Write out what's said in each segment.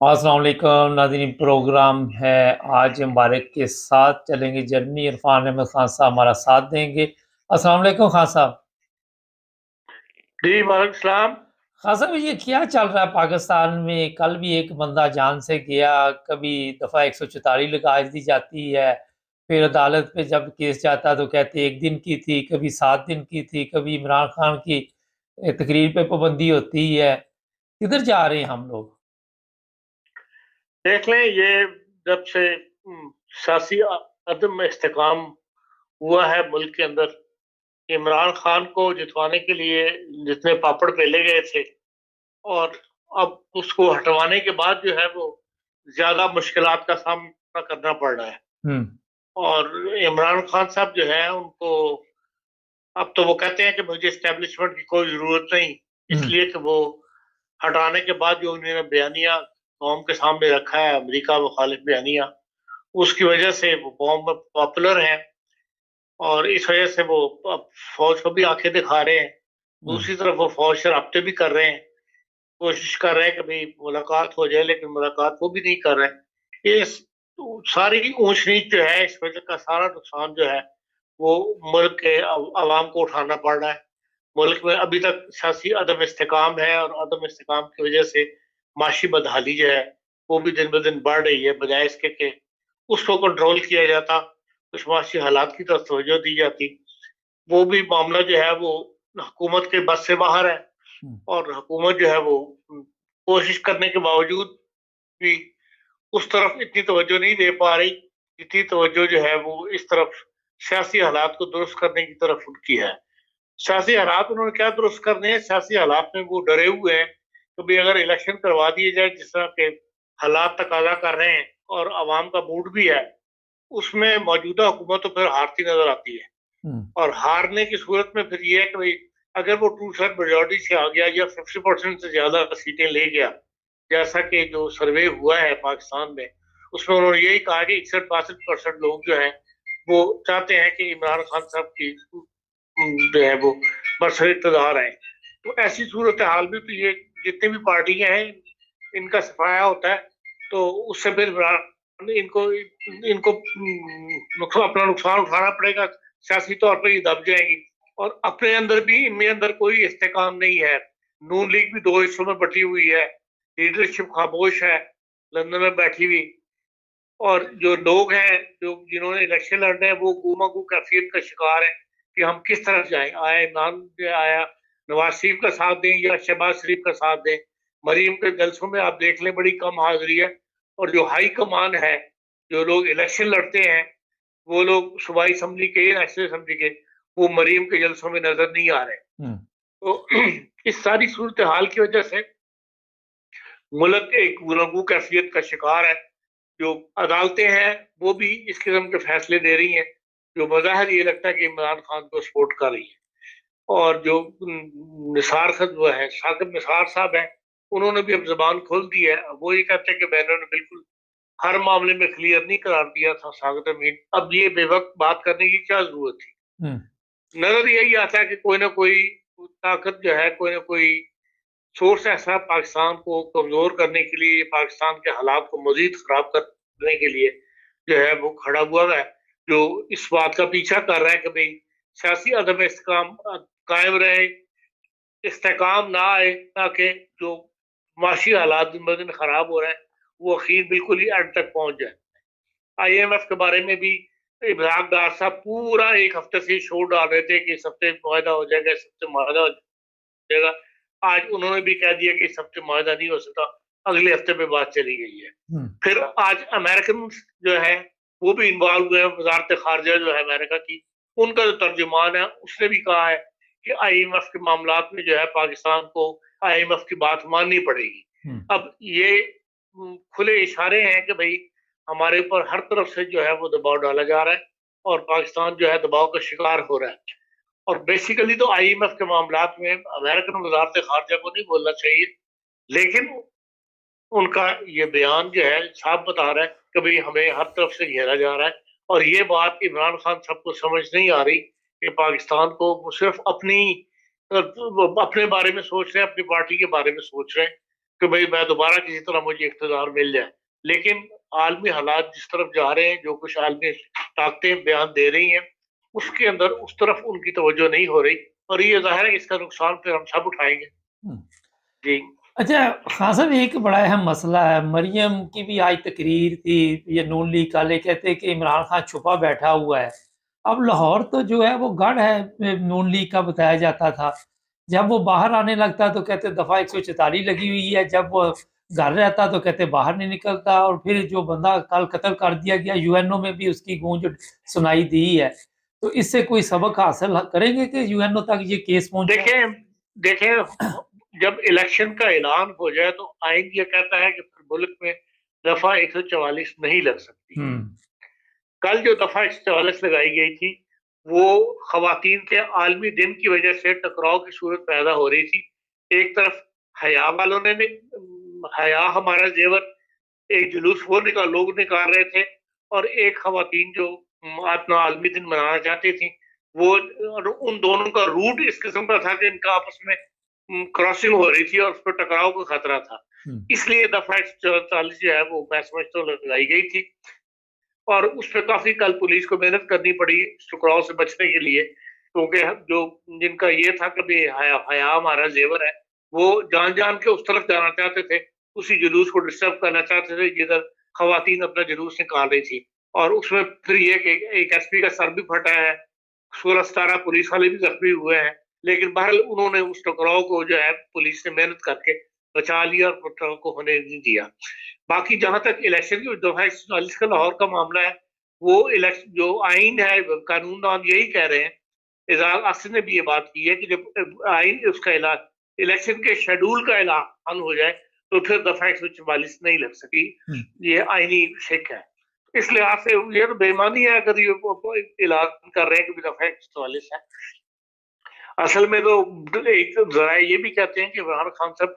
अस्सलाम वालेकुम नाज़रीन, प्रोग्राम है आज मुबारक के साथ चलेंगे जर्नी। इरफान अहमद खान साहब हमारा साथ देंगे। अस्सलाम वालेकुम खान साहब। जी वालेकुम सलाम। खान साहब, ये क्या चल रहा है पाकिस्तान में? कल भी एक बंदा जान से गया। कभी दफ़ा 144 लगा दी जाती है, फिर अदालत पे जब केस जाता है तो कहते एक दिन की थी, कभी 7 दिन की थी, कभी इमरान खान की तकरीर पे पाबंदी होती है। किधर जा रहे हैं हम लोग? देख लें ये जब से सियासी अदम में इस्तेकाम हुआ है मुल्क के अंदर, इमरान खान को जितवाने के लिए जितने पापड़ बेले गए थे, और अब उसको हटवाने के बाद जो है वो ज्यादा मुश्किलात का सामना करना पड़ रहा है। हुँ, और इमरान खान साहब जो है उनको अब तो वो कहते हैं कि मुझे एस्टेब्लिशमेंट की कोई जरूरत नहीं, हुँ, इसलिए कि वो हटाने के बाद जो उन्होंने बयानिया कौम के सामने रखा है, अमेरिका मुखालिफ बयानिया, उसकी वजह से वो बहुत पॉपुलर हैं। और इस वजह से वो अब फौज को भी आंखें दिखा रहे हैं। हुँ, दूसरी तरफ वो फौज से राब्ते भी कर रहे हैं, कोशिश कर रहे हैं कि भाई मुलाकात हो जाए, लेकिन मुलाकात वो भी नहीं कर रहे हैं। ये सारी ऊंच नीच जो है, इस वजह का सारा नुकसान जो है वो मुल्क के अवाम को उठाना पड़ रहा है। मुल्क में अभी तक सियासी अदम इस्तेकाम है, और अदम इस्तेकाम की वजह से माशी बदहाली जो है वो भी दिन ब दिन बढ़ रही है। बजाय इसके कि उसको कंट्रोल किया जाता, कुछ माशी हालात की तरफ तवज्जो दी जाती, वो भी मामला जो है वो हुकूमत के बस से बाहर है। हुँ। और हुकूमत जो है वो कोशिश करने के बावजूद भी उस तरफ इतनी तवज्जो नहीं दे पा रही जितनी तवज्जो जो है वो इस तरफ सियासी हालात को दुरुस्त करने की तरफ उनकी है। सियासी हालात उन्होंने क्या दुरुस्त करने हैं? सियासी हालात में वो डरे हुए हैं कि भाई अगर इलेक्शन करवा दिए जाए जिस तरह के हालात तकाजा कर रहे हैं और आवाम का मूड भी है, उसमें मौजूदा हुकूमत तो फिर हारती नजर आती है। हुँ, और हारने की सूरत में फिर ये है कि भाई अगर वो 2/3 मेजोरिटी से आ गया या 50% से ज्यादा सीटें ले गया, जैसा कि जो सर्वे हुआ है पाकिस्तान में, उसमें उन्होंने यही कहा कि 61-62% लोग जो हैं वो चाहते हैं कि इमरान खान साहब की जो है वो बरसर इक़्तिदार है। तो ऐसी सूरत हाल में तो ये जितनी भी पार्टियां हैं, इनका सफाया होता है, तो उससे फिर इनको इनको अपना नुकसान उठाना पड़ेगा। सियासी तौर पर ये दब जाएंगी, और अपने अंदर भी इनमें अंदर कोई इस्तेकाम नहीं है। नून लीग भी दो हिस्सों में बटी हुई है, लीडरशिप खामोश है लंदन में बैठी हुई, और जो लोग हैं जो जिन्होंने इलेक्शन लड़ने हैं वो गुमागू कैफियत का शिकार है कि हम किस तरफ जाएं। आए इमरान आया नवाज शरीफ का साथ दें या शहबाज शरीफ का साथ दें। मरीम के जलसों में आप देख लें बड़ी कम हाजिरी है, और जो हाई कमान है, जो लोग इलेक्शन लड़ते हैं, वो लोग सूबाई असम्बली के या नेशनल असम्बली के, वो मरीम के जलसों में नजर नहीं आ रहे। हुँ, तो इस सारी सूरत हाल की वजह से मुल्क एक गुलामू कैफियत का शिकार है। जो अदालतें हैं वो भी इस किस्म के फैसले दे रही हैं जो बज़ाहिर ये लगता है कि इमरान खान को सपोर्ट कर रही है। और जो निसार वो है, साकिब निसार साहब हैं, उन्होंने भी अब जबान खोल दी है। वो ये कहते हैं कि मैंने बिल्कुल हर मामले में क्लियर नहीं करार दिया था साकिब अमीन, अब ये बेवक्त बात करने की क्या जरूरत थी। हुँ, नजर यही आता है कि कोई ना कोई ताकत जो है, कोई ना कोई सोर्स ऐसा पाकिस्तान को कमजोर करने के लिए, पाकिस्तान के हालात को मजीद खराब करने के लिए जो है वो खड़ा हुआ है, जो इस बात का पीछा कर रहा है कि भाई सियासी अदम इस्तेकाम कायम रहे, इस्तेकाम ना आए, ताकि जो माशी हालात दिन ब दिन खराब हो रहे हैं वो अखीर बिल्कुल ही एंड तक पहुंच जाए। IMF के बारे में भी इमरान डार साहब पूरा एक हफ्ते से शो डाल रहे थे कि इस हफ्ते मुआहदा हो जाएगा, इस हफ्ते मुआहदा हो जाएगा। आज उन्होंने भी कह दिया कि इस हफ्ते मुआहदा नहीं हो सकता, अगले हफ्ते पे बात चली गई है। हुँ, फिर आज अमेरिकन जो है वो भी इन्वॉल्व हुए हैं। वजारत खारजा जो है अमेरिका की, उनका जो तर्जुमान है उसने भी कहा है कि IMF के मामला में जो है पाकिस्तान को IMF की बात माननी पड़ेगी। हुँ, अब ये खुले इशारे हैं कि भाई हमारे ऊपर हर तरफ से जो है वो दबाव डाला जा रहा है, और पाकिस्तान जो है दबाव का शिकार हो रहा है। और बेसिकली तो IMF के मामला में अमेरिकन वजारत खारजा को नहीं बोलना चाहिए, लेकिन उनका ये बयान जो है साफ बता रहा है कि भाई हमें हर तरफ से घेरा जा रहा है। और ये बात इमरान खान सबको समझ नहीं आ रही कि पाकिस्तान को वो सिर्फ अपने बारे में सोच रहे हैं, अपनी पार्टी के बारे में सोच रहे हैं। कि भाई मैं दोबारा किसी तरह मुझे इख्तियार मिल जाए। लेकिन आलमी हालात जिस तरफ जा रहे हैं, जो कुछ आलमी ताकतें बयान दे रही हैं, उसके अंदर उस तरफ उनकी तवज्जो नहीं हो रही, और ये ज़ाहिर है कि इसका नुकसान फिर हम सब उठाएंगे। हुँ। जी। अच्छा, ख़ान साहब एक बड़ा अहम मसला है, मरियम की भी आज तकरीर थी, ये नून लीग वाले कहते हैं कि इमरान खान छुपा बैठा हुआ है। अब लाहौर तो जो है वो गढ़ है नून लीग का बताया जाता था। जब वो बाहर आने लगता तो कहते दफ़ा 144 लगी हुई है, जब वो घर रहता तो कहते बाहर नहीं निकलता, और फिर जो बंदा कल कत्ल कर दिया गया यूएनओ में भी उसकी गूंज सुनाई दी है। तो इससे कोई सबक हासिल करेंगे कि यूएनओ तक ये केस पहुँचा? देखें देखें जब इलेक्शन का ऐलान हो जाए तो आइन ये कहता है कि फिर मुल्क में दफा 144 नहीं लग सकती। हुँ। कल जो दफा 144 लगाई गई थी, वो खवातीन के आलमी दिन की वजह से टकराव की सूरत पैदा हो रही थी। एक तरफ हया वालों ने हया हमारा जेवर, एक जुलूस वो लोग निकाल रहे थे, और एक खवातीन जो अपना आलमी दिन मनाना चाहती थी, वो उन दोनों का रूट इस किस्म का था कि इनका आपस में क्रॉसिंग हो रही थी और उस पर टकराव का खतरा था। इसलिए दफा 144 जो है वो मैं समझता हूँ लगाई गई थी, और उस पर काफी कल पुलिस को मेहनत करनी पड़ी इस टकराव से बचने के लिए, क्योंकि जो जिनका ये था कि हया हया हमारा जेवर है, वो जान जान के उस तरफ जाना चाहते थे, उसी जुलूस को डिस्टर्ब करना चाहते थे जिधर खवातीन अपना जुलूस निकाल रही थी। और उसमें फिर ये कि एक एसपी का सर भी फटा है, 16-17 पुलिस वाले भी जख्मी हुए हैं, लेकिन बहरहाल उन्होंने उस टकराव को जो है पुलिस ने मेहनत करके बचा लिया और टकराव को होने नहीं दिया। बाकी जहां तक इलेक्शन की दफा 144 का लाहौर का मामला है, वो इलेक्शन जो आइन है, कानून नाम यही कह रहे हैं, एजाज असद ने भी ये बात की है कि जब आइन उसका ऐलान, इलेक्शन के शेड्यूल का ऐलान हो जाए तो फिर दफा 144 नहीं लग सकी। ये आईनी शिक है। इस लिहाज से ये तो बेईमानी है अगर ये ऐलान कर रहे हैं कि दफा 144 है। असल में तो एक जराए ये भी कहते हैं कि इमरान खान साहब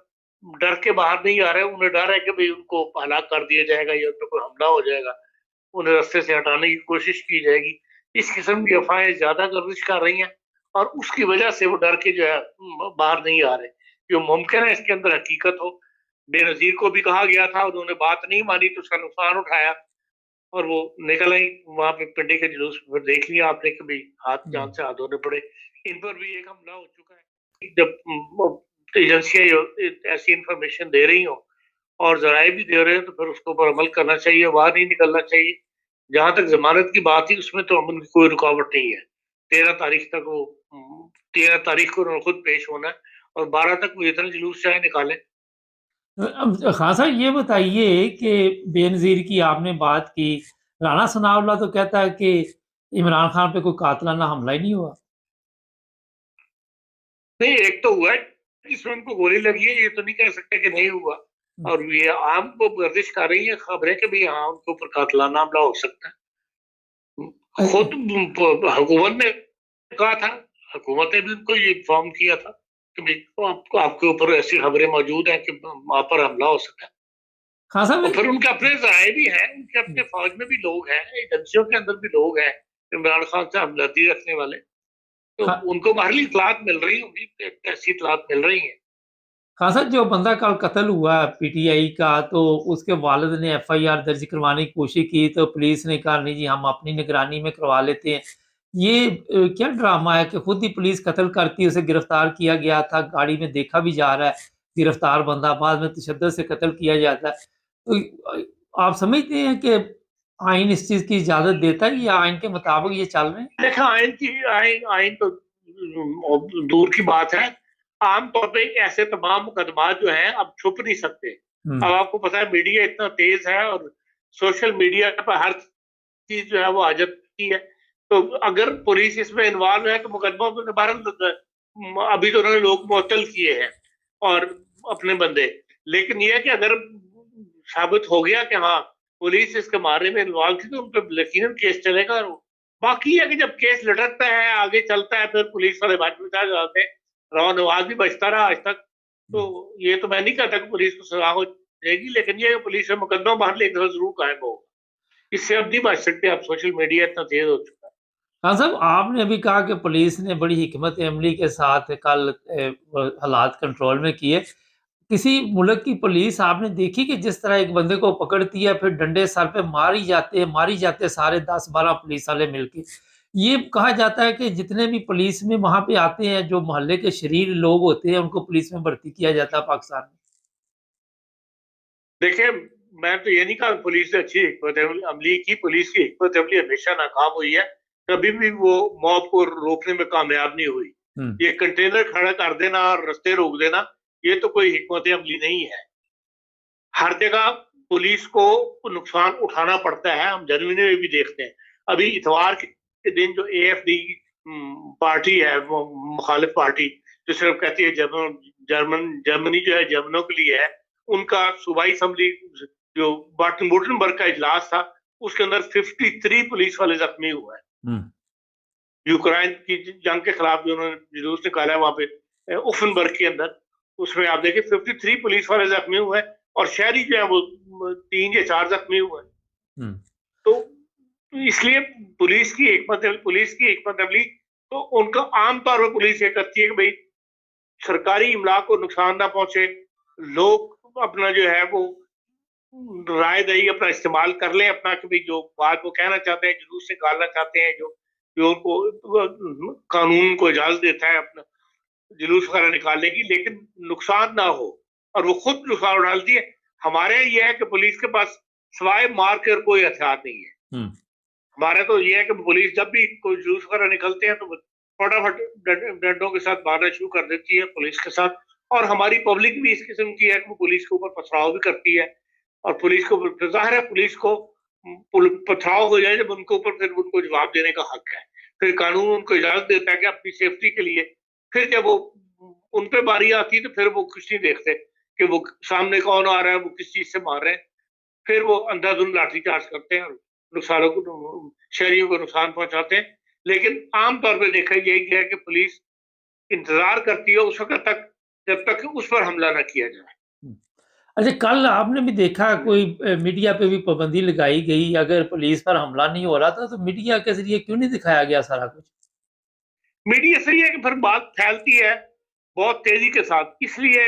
डर के बाहर नहीं आ रहे, उन्हें डर है कि भाई उनको हलाक कर दिया जाएगा या उन पर कोई हमला हो जाएगा, उन्हें रास्ते से हटाने की कोशिश की जाएगी। इस किस्म की अफवाहें ज्यादा गर्दिश कर रही हैं, और उसकी वजह से वो डर के जो है बाहर नहीं आ रहे। जो मुमकिन है इसके अंदर हकीकत हो। बेनजीर को भी कहा गया था, उन्होंने बात नहीं मानी तो उसका नुकसान उठाया, और वो निकल आई वहां पे पिंडी के जुलूस में। फिर देख लिया आपने कि भाई हाथ जान से हाथ धोने पड़े। इन पर भी एक हमला हो चुका है। जब एजेंसियां ऐसी इंफॉर्मेशन दे रही हो और जराए भी दे रहे हैं तो फिर उसके ऊपर अमल करना चाहिए, बाहर नहीं निकलना चाहिए। जहां तक जमानत की बात थी उसमें तो अमन की कोई रुकावट नहीं है। 13 तारीख तक वो 13 तारीख को उन्होंने खुद पेश होना है, और 12 तक वो इतना जुलूस चाहे निकाले। अब ख़ान साहब ये बताइए कि बेनज़ीर की आपने बात की, राणा सनाउल्लाह तो कहता है कि इमरान खान पे कोई कातिलाना हमला ही नहीं हुआ। नहीं, एक तो हुआ है जिसमें उनको गोली लगी है, ये तो नहीं कह सकते कि नहीं हुआ। और ये आम को गर्दिश कर रही है खबरें कि भाई हाँ उनके ऊपर कातिलाना हमला हो सकता है। खुद हुकूमत ने कहा था, हुकूमत ने भी उनको ये इन्फॉर्म किया था कि भाई आपके ऊपर ऐसी खबरें मौजूद हैं कि वहां पर हमला हो सकता है। ख़ान साहब और फिर उनके अपने जराए भी हैं, उनके अपने फौज में भी लोग हैं, एजेंसियों के अंदर भी लोग हैं इमरान खान से हमदर्दी रखने वाले, तो ख़ा उनको बाहरी इतलात मिल रही होंगी, ऐसी इतलात मिल रही हैं। ख़ान साहब जो बंदा कल कत्ल हुआ पीटीआई का, तो उसके वालिद ने एफआईआर दर्ज करवाने की कोशिश की तो पुलिस ने कहा नहीं जी हम अपनी निगरानी में करवा लेते हैं। ये क्या ड्रामा है कि खुद ही पुलिस कत्ल करती है, उसे गिरफ्तार किया गया था, गाड़ी में देखा भी जा रहा है, गिरफ्तार बंदा बाद में तशद्दुद से कत्ल किया जाता है। तो आप समझते हैं कि आइन इस चीज़ की इजाज़त देता है या आइन के मुताबिक ये चल रहे हैं? देखा आइन आइन तो दूर की बात है। आम तौर पे ऐसे तमाम मुकदमा जो हैं अब छुप नहीं सकते। अब आपको पता है मीडिया इतना तेज है, और सोशल मीडिया पर हर चीज जो है वो आ जाती है। तो अगर पुलिस इसमें इन्वॉल्व है तो मुकदमा तो बहरहाल अभी तो उन्होंने लोग मुअत्तल किए हैं और अपने बंदे, लेकिन ये है कि अगर साबित हो गया कि हाँ पुलिस इसके मामले में इन्वॉल्व थी तो उन पर यकीनन केस चलेगा। और बाकी है कि जब केस लटकता है आगे चलता है फिर पुलिस वाले बात बचा जाते हैं। रवा नवाज भी बचता रहा आज तक, तो ये तो मैं नहीं कहता कि पुलिस को सजा हो जाएगी, लेकिन ये पुलिस में मुकदमा बाहर एक जरूर कायम होगा। इससे अब नहीं बच सकते, अब सोशल मीडिया इतना तेज हो चुका है। हाँ साहब, आपने अभी कहा कि पुलिस ने बड़ी हिकमत अमली के साथ कल हालात कंट्रोल में किए। किसी मुल्क की पुलिस आपने देखी कि जिस तरह एक बंदे को पकड़ती है, फिर डंडे सर पे मारी जाते हैं सारे 10-12 पुलिस वाले मिलके। ये कहा जाता है कि जितने भी पुलिस में वहाँ पे आते हैं, जो मोहल्ले के शरीर लोग होते हैं, उनको पुलिस में भर्ती किया जाता है पाकिस्तान में। देखिए, मैं तो ये नहीं कहा पुलिस ने अच्छी हिकमत अमली की, पुलिस की हिकमत अमली हमेशा नाकाम हुई है, कभी भी वो मॉब को रोकने में कामयाब नहीं हुई। हुँ, ये कंटेनर खड़ा कर देना और रास्ते रोक देना, ये तो कोई हिकमत अमली नहीं है। हर जगह पुलिस को नुकसान उठाना पड़ता है, हम जर्मनी में भी देखते हैं। अभी इतवार के दिन जो एएफडी पार्टी है, वो मुखालिफ पार्टी, जो सिर्फ कहती है जर्मनी जो है जर्मनों के लिए है, उनका सूबाई असम्बली जो बाटन-वुर्टनबर्ग का इजलास था, उसके अंदर 53 पुलिस वाले जख्मी हुए हैं। हुँ, यूक्रेन की जंग के खिलाफ जो उन्होंने जुलूस निकाला है वहाँ पे उफनबर्ग के अंदर, उसमें आप देखिए 53 पुलिस वाले जख्मी हुए हैं और शहरी जो है वो 3 या 4 जख्मी हुए हैं। हुँ। तो इसलिए पुलिस की हिकमत अमली तो उनका आम तौर पर पुलिस ये करती है कि भाई सरकारी इमलाक को नुकसान ना पहुंचे, लोग अपना जो है वो राय दही अपना इस्तेमाल कर लें अपना कि भाई जो बात वो कहना चाहते हैं, जुलूस निकालना चाहते हैं, जो जो उनको कानून को इजाजत देता है अपना जुलूस वगैरह निकालने की, लेकिन नुकसान ना हो और वो खुद नुकसान उठाती है। हमारे यहाँ ये है कि पुलिस के पास सिवाय मार कर कोई हथियार नहीं है। हुँ। हमारा तो ये है कि पुलिस जब भी कोई जुलूस वगैरह निकलते हैं तो फटाफट डंडों के साथ मारना शुरू कर देती है पुलिस के साथ। और हमारी पब्लिक भी इस किस्म की है कि वो पुलिस के ऊपर पथराव भी करती है और पुलिस को जाहिर है पुलिस को पथराव हो जाए जब उनके ऊपर, फिर उनको जवाब देने का हक है। फिर कानून उनको इजाजत देता है कि अपनी सेफ्टी के लिए, फिर जब वो उन पे बारी आती है तो फिर वो कुछ नहीं देखते कि वो सामने कौन आ रहा है, वो किस चीज से मार रहे हैं। फिर वो अंधाधुंध लाठीचार्ज करते हैं और नुकसानों को शहरियों को नुकसान पहुंचाते हैं। लेकिन आम तौर पे देखा यही गया कि पुलिस इंतजार करती है उस वक्त तक जब तक उस पर हमला ना किया जाए। हुँ। अच्छा, कल आपने भी देखा कोई मीडिया पे भी पाबंदी लगाई गई, अगर पुलिस पर हमला नहीं हो रहा था, तो मीडिया के ज़रिए क्यों नहीं दिखाया गया सारा कुछ? मीडिया सही है कि फिर बात फैलती है बहुत तेजी के साथ, इसलिए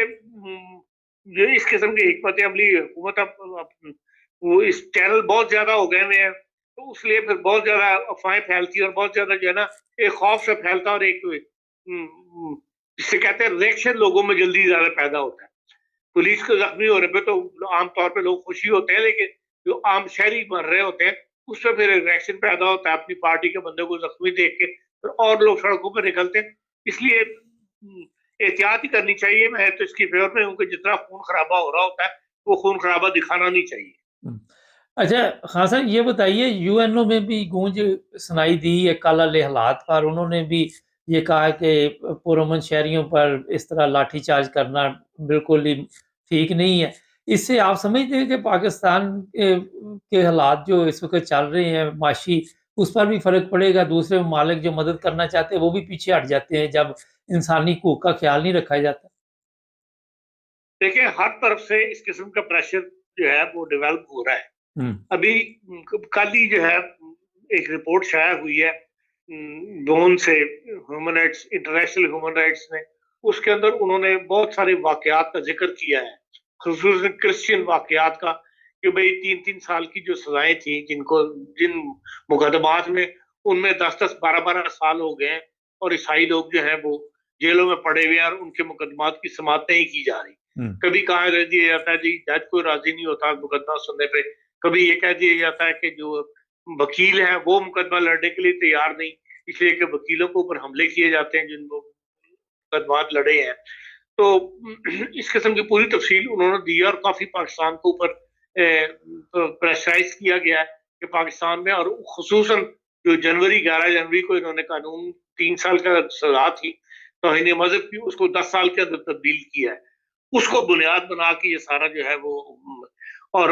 जो इस किस्म की हिकमत अमली हुकूमत वो इस चैनल बहुत ज्यादा हो गए हुए हैं, तो इसलिए फिर बहुत ज्यादा अफवाहें फैलती है और बहुत ज्यादा जो है ना एक खौफ से फैलता है और एक जिसे कहते हैं रिएक्शन लोगों में जल्दी ज्यादा पैदा होता है। पुलिस के जख्मी होने पे तो आम तौर पे लोग खुशी होते हैं, लेकिन जो आम शहरी मर रहे होते हैं उस पर फिर रिएक्शन पैदा होता है अपनी पार्टी के बंदे को जख्मी देख के, फिर और लोग सड़कों पर निकलते हैं। इसलिए एहतियात ही करनी चाहिए। मैं तो इसकी फेवर में हूँ कि जितना खून खराबा हो रहा होता है वो खून खराबा दिखाना नहीं चाहिए। हुँ। अच्छा, हाँ सर, ये बताइए, यूएनओ में भी गूंज सुनाई दी है कल वाले हालात पर। उन्होंने भी ये कहा कि पुरअमन शहरियों पर इस तरह लाठीचार्ज करना बिल्कुल ही ठीक नहीं है। इससे आप समझते हैं कि पाकिस्तान के हालात जो इस वक़्त चल रहे हैं माशी, उस पर भी फ़र्क पड़ेगा? दूसरे ममालिक जो मदद करना चाहते हैं, वो भी पीछे हट जाते हैं जब इंसानी हकूक़ का ख़्याल नहीं रखा जाता? देखिए, हर तरफ से इस किस्म का प्रेशर जो है वो डेवलप हो रहा है। हुँ, अभी कल ही जो है एक रिपोर्ट शाया हुई है डोन से, human rights international human rights ने, उसके अंदर उन्होंने बहुत सारे वाकयात का जिक्र किया है, खुसूसन क्रिश्चियन वाकयात का, कि भाई 3-3 साल की जो सजाएं थी जिन मुकदमात में, उनमें 10-10 12-12 साल हो गए हैं और ईसाई लोग जो है वो जेलों में पड़े हुए हैं और उनके मुकदमात की समाप्त नहीं की जा रही। हुँ, कभी कहा दिया जाता है जी जज कोई राजी नहीं होता मुकदमा सुनने पे, कभी ये कह दिया जाता है कि जो वकील है वो मुकदमा लड़ने के लिए तैयार नहीं, इसलिए कि वकीलों के ऊपर हमले किए जाते हैं जिनको मुकदमात लड़े हैं। तो इस किस्म की पूरी तफसील उन्होंने दी है और काफी पाकिस्तान के ऊपर प्रेशराइज किया गया है कि पाकिस्तान में, और खुसूसन जो 11 जनवरी को इन्होंने कानून 3 साल का सजा थी तौहीन मजहब की, उसको 10 साल के अंदर तब्दील किया है। उसको बुनियाद बना के ये सारा जो है वो और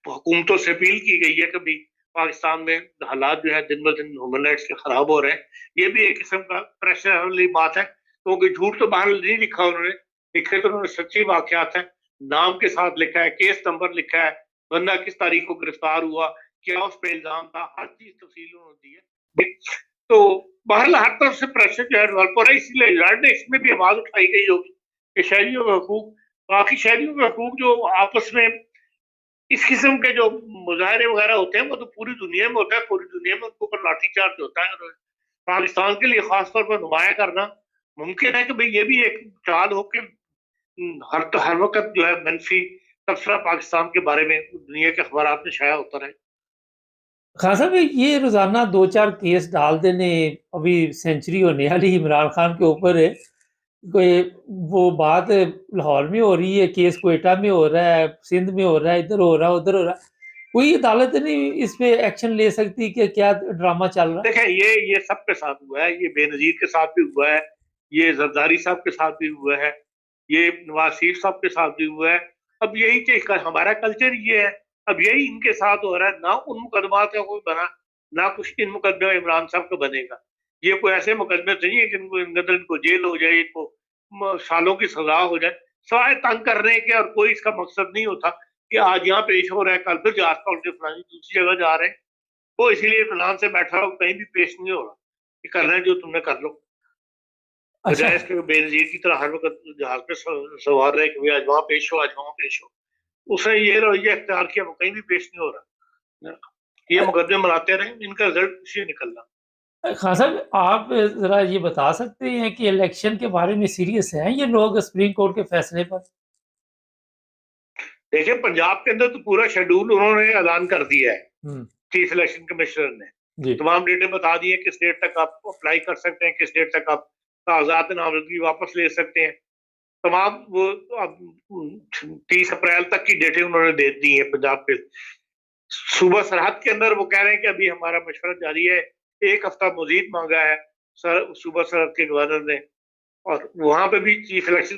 हुकूमतों से अपील की गई है कि भाई पाकिस्तान में हालात जो है दिन ब दिन ह्यूमन राइट्स के खराब हो रहे हैं। ये भी एक किस्म का प्रेशर वाली बात है, क्योंकि झूठ तो बाहर नहीं लिखा उन्होंने, लिखे तो उन्होंने सच्ची वाकयात है, नाम के साथ लिखा है, केस नंबर लिखा है, बंदा किस तारीख को गिरफ्तार हुआ, क्या उस पर इल्जाम था, हर चीज तफसील उन्होंने दी है। तो बहरहाल हर तरफ से प्रेशर जो है डेवलप हो रहा है, इसलिए यूनाइटेड नेशन में भी आवाज उठाई गई होगी कि शहरियों के हकूक बाकी शहरियों के हकूक जो आपस में इस किस्म के जो मुजाहरे वगैरह होते हैं वो तो पूरी दुनिया में होता है, पूरी दुनिया में उनके ऊपर लाठीचार्ज होता है। और पाकिस्तान के लिए खास तौर पर नुमाया करना मुमकिन है कि भाई ये भी एक चाल हो कि हर वक्त जो है मनफी तबसरा पाकिस्तान के बारे में दुनिया के अखबार में शाया होता रहे। खान साहब ये रोजाना 2-4 केस डाल देने, अभी सेंचुरी होने वाली इमरान खान के ऊपर है। कोई वो बात लाहौर में हो रही है, केस क्वेटा में हो रहा है, सिंध में हो रहा है, इधर हो रहा है, उधर हो रहा है। कोई अदालत नहीं इस पे एक्शन ले सकती कि क्या ड्रामा चल रहा है? देखें ये सबके साथ हुआ है, ये बेनजीर के साथ भी हुआ है, ये जरदारी साहब के साथ भी हुआ है, ये नवाज शरीफ साहब के साथ भी हुआ है। अब यही चीज हमारा कल्चर ये है, अब यही इनके साथ हो रहा है। ना उन मुकदमा का कोई बना, ना कुछ इन मुकदमे में इमरान साहब का बनेगा। ये कोई ऐसे मुकदमे तो नहीं है कि इनको जेल हो जाए, इनको सालों की सजा हो जाए, सवाए तंग करने के। और कोई इसका मकसद नहीं होता कि आज यहाँ पेश हो रहा है, कल फिर जांच पलट के फलानी दूसरी जगह जा रहे हैं। वो इसीलिए इत्मीनान से बैठा हो, कहीं भी पेश नहीं हो रहा कि करना है जो तुमने कर लो। अच्छा। बजाय इसके बेनजीर की तरह हर वक्त जहाज पे सवार रहे कि आज वहां पेश हो, आज वहां पेश हो। उसने ये रवैया इख्तियार किया, वो कहीं भी पेश नहीं हो रहा। ये मुकदमे बनाते रहे, इनका रिजल्ट कुछ नहीं निकलना। खान साहब आप जरा ये बता सकते हैं कि इलेक्शन के बारे में सीरियस हैं ये लोग सुप्रीम कोर्ट के फैसले पर? देखिए पंजाब के अंदर तो पूरा शेड्यूल उन्होंने ऐलान कर दिया है, चीफ इलेक्शन कमिश्नर ने तमाम डेटें बता दी है, किस डेट तक आप अप्लाई कर सकते हैं, किस डेट तक आप कागजात नामजदगी वापस ले सकते हैं। तमाम वो 30 अप्रैल तक की डेटें उन्होंने दे दी है पंजाब के सूबा सरहद के अंदर। वो कह रहे हैं कि अभी हमारा मशवरा जारी है, 1 हफ्ता मजीद मांगा है सूबा सरहद के गवर्नर ने, और वहां पे भी चीफ इलेक्शन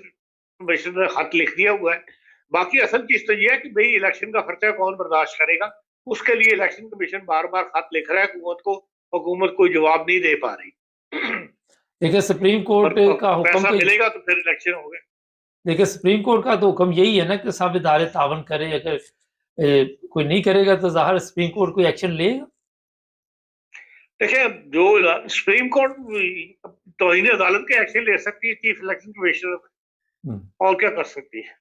कमिश्नर ने खत लिख दिया हुआ है। बाकी असल चीज तो ये है कि भाई इलेक्शन का खर्चा कौन बर्दाश्त करेगा, उसके लिए इलेक्शन कमीशन बार बार खत लिख रहा है हुकूमत को, हुकूमत कोई जवाब नहीं दे पा रही। देखिए सुप्रीम कोर्ट का हुक्म पैसा तो मिलेगा तो फिर इलेक्शन हो गए। देखिए सुप्रीम कोर्ट का तो हुक्म यही है ना कि सब इदारे तावन करें। अगर कोई नहीं करेगा तो ज़ाहिर सुप्रीम कोर्ट कोई एक्शन लेगा। देखिए जो सुप्रीम कोर्ट तौहीन अदालत के एक्शन ले सकती है चीफ इलेक्शन कमिश्नर, और क्या कर सकती है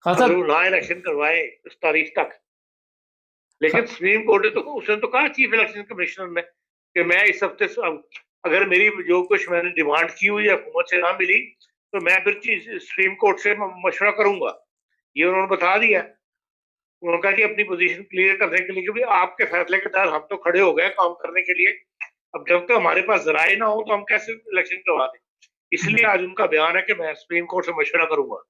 अगर वो ना इलेक्शन करवाए इस तारीख तक। लेकिन सुप्रीम कोर्ट ने तो उसने तो कहा चीफ इलेक्शन कमिश्नर ने कि मैं इस हफ्ते अगर मेरी जो कुछ मैंने डिमांड की हुई हुकूमत से ना मिली तो मैं फिर सुप्रीम कोर्ट से मशवरा करूंगा। ये उन्होंने बता दिया। उन्होंने कहा कि अपनी पोजीशन क्लियर करने के लिए, क्योंकि आपके फैसले के तहत हम तो खड़े हो गए काम करने के लिए, अब जब तक हमारे पास जराए ना हो तो हम कैसे इलेक्शन करवा दें। इसलिए आज उनका बयान है कि मैं सुप्रीम कोर्ट से मशवरा करूंगा।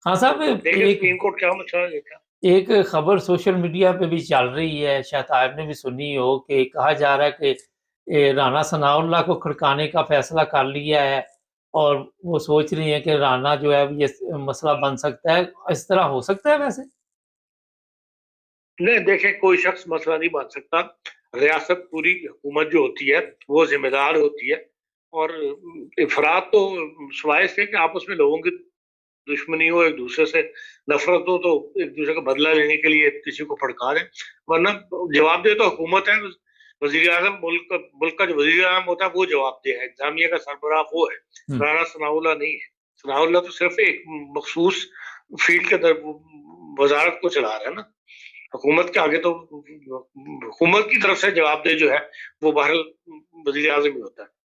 हाँ साहब, सुप्रीम कोर्ट क्या मशवरा देता है। एक खबर सोशल मीडिया पे भी चल रही है, शायद आपने भी सुनी हो, कि कहा जा रहा है कि राना सनाउल्लाह को खड़काने का फैसला कर लिया है और वो सोच रही है कि राना जो है ये मसला बन सकता है। इस तरह हो सकता है वैसे? नहीं देखें, कोई शख्स मसला नहीं बन सकता। रियासत पूरी हुकूमत जो होती है वो जिम्मेदार होती है, और इफराद तो सवाए से कि आपस में लोगों की दुश्मनी हो, एक दूसरे से नफरत हो, तो एक दूसरे का बदला लेने के लिए किसी को फड़का दें। वरना जवाब दे तो हुकूमत है। वजीर आजम मुल्क का जो वजीर आजम होता है वो जवाब दे है, इंतजामिया का सरबराह वो है, राना सनाउल्लाह नहीं है। सनाउल्लाह तो सिर्फ एक मखसूस फील्ड के अंदर वजारत को चला रहा है ना। हुकूमत के आगे तो हुकूमत की तरफ से जवाबदेह जो है वो बहरहाल वजीर आजम ही होता है।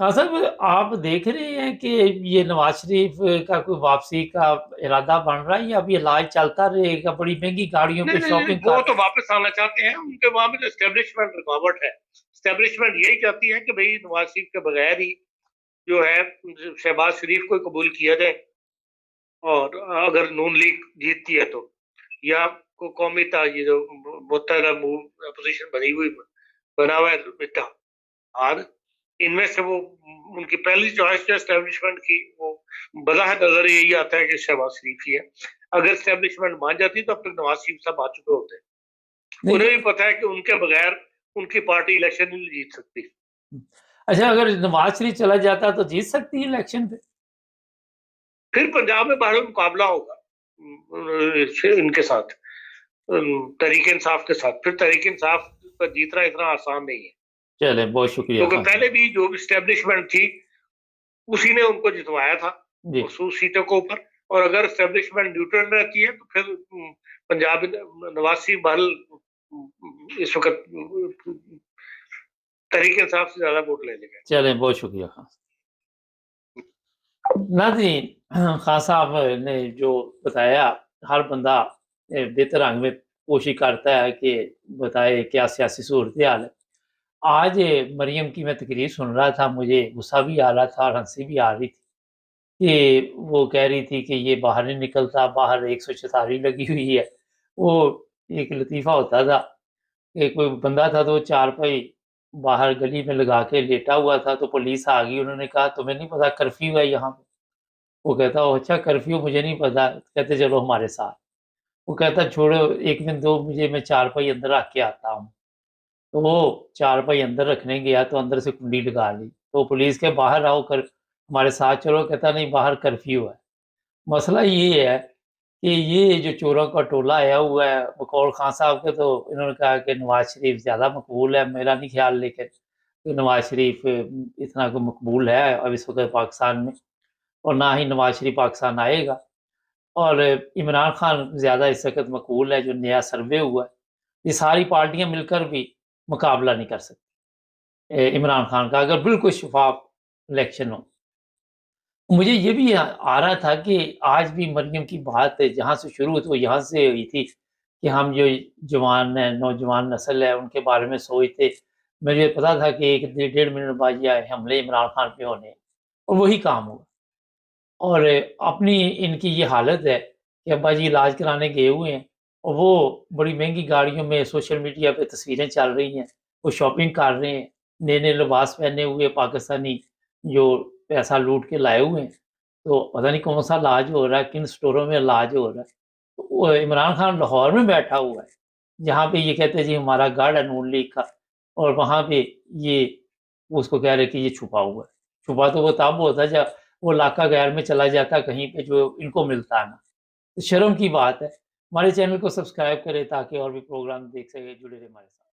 हाँ साहब, आप देख रहे हैं कि ये नवाज शरीफ का कोई वापसी का इरादा बन रहा है या अभी इलाज चलता रहेगा? बड़ी महंगी गाड़ियों पे शॉपिंग वो कर तो वापस आना चाहते हैं, उनके वहां में तो एस्टेब्लिशमेंट रुकावट है। एस्टेब्लिशमेंट यही चाहती है कि भाई नवाज शरीफ के बगैर ही जो है शहबाज शरीफ को कबूल किया जाए, और अगर नून लीग जीतती है तो, या कौमी ताजी जो मुत्तहदा अपोजिशन बनी हुई बना हुआ है इत्तेहाद, इनमें से वो उनकी पहली चॉइस जो एस्टेब्लिशमेंट की, वो बज़ाहिर नजर यही आता है कि शहबाज शरीफ ही है। अगर एस्टेब्लिशमेंट मान जाती तो अब तक नवाज शरीफ साहब आ चुके होते। उन्हें भी पता है कि उनके बगैर उनकी पार्टी इलेक्शन नहीं जीत सकती। अच्छा, अगर नवाज शरीफ चला जाता तो जीत सकती है इलेक्शन पे? फिर पंजाब में बाहर मुकाबला होगा इनके साथ, तहरीक इंसाफ के साथ। फिर तहरीक इंसाफ पर जीतना इतना आसान नहीं है। चले, बहुत शुक्रिया। क्योंकि पहले भी जो एस्टेब्लिशमेंट थी उसी ने उनको जितवाया था मखसूस सीटों के ऊपर, और अगर एस्टेब्लिशमेंट न्यूट्रल रहती है तो फिर पंजाब नवाज शरीफ बहरहाल इस वक्त तहरीक इंसाफ से ज्यादा वोट ले लेगा। चलें, बहुत शुक्रिया खान। नाज़रीन, खान साहब ने जो बताया, हर बंदा बेहतर रंग में कोशिश करता है कि बताए क्या सियासी सूरत-ए-हाल है। आज मरियम की मैं तकरीर सुन रहा था, मुझे गुस्सा भी आ रहा था और हँसी भी आ रही थी कि वो कह रही थी कि ये बाहर नहीं निकलता, बाहर 144 लगी हुई है। वो एक लतीफ़ा होता था कि कोई बंदा था तो वो चारपाई बाहर गली में लगा के लेटा हुआ था, तो पुलिस आ गई, उन्होंने कहा तुम्हें नहीं पता कर्फ्यू है यहाँ पे? वो कहता ओह अच्छा कर्फ्यू मुझे नहीं पता, कहते चलो हमारे साथ। वो कहता छोड़ो 1 दिन दो मुझे, मैं चारपाई अंदर रख के आता हूँ। तो वो चारपाई अंदर रखने गया तो अंदर से कुंडी लगा ली। तो पुलिस के बाहर आओ कर हमारे साथ चलो, कहता नहीं बाहर कर्फ्यू है। मसला ये है कि ये जो चोरों का टोला आया हुआ है, बकौल खान साहब के, तो इन्होंने कहा कि नवाज़ शरीफ ज़्यादा मकबूल है, मेरा नहीं ख़्याल, लेकिन कि नवाज़ शरीफ इतना कोई मकबूल है अब इस वक़्त पाकिस्तान में, और ना ही नवाज़ शरीफ पाकिस्तान आएगा। और इमरान खान ज़्यादा इस वक़्त मकबूल है, जो नया सर्वे हुआ है। ये सारी पार्टियाँ मिलकर भी मुकाबला नहीं कर सकती इमरान खान का, अगर बिल्कुल शफ़ाफ़ इलेक्शन हो। मुझे ये भी आ रहा था कि आज भी मरियम की बात जहाँ से शुरू हुई, तो यहाँ से हुई थी कि हम जो जवान हैं, नौजवान नस्ल है, उनके बारे में सोचते। मुझे पता था कि 1 डेढ़ मिनट बाद ये हमले इमरान खान पे होने हैं, और वही काम हुआ। और अपनी इनकी ये हालत है कि अब्बा जी इलाज कराने गए हुए हैं और वो बड़ी महँगी गाड़ियों में सोशल मीडिया पे तस्वीरें चल रही हैं, वो शॉपिंग कर रहे हैं, नए-नए लिबास पहने हुए पाकिस्तानी जो पैसा लूट के लाए हुए हैं। तो पता नहीं कौन-सा इलाज हो रहा है, किन स्टोरों में इलाज हो रहा है। तो वो इमरान खान लाहौर में बैठा हुआ है, जहाँ पे ये कहते हैं जी हमारा गढ़ है नून लीग का, और वहाँ पे ये वो उसको कह रहे हैं कि ये छुपा हुआ है। छुपा तो वो तब होता है जब वो इलाका गैर में चला जाता कहीं पे जो इनको मिलता है ना। तो शर्म की बात है। हमारे चैनल को सब्सक्राइब करें ताकि और भी प्रोग्राम देख सकें, जुड़े रहें हमारे साथ।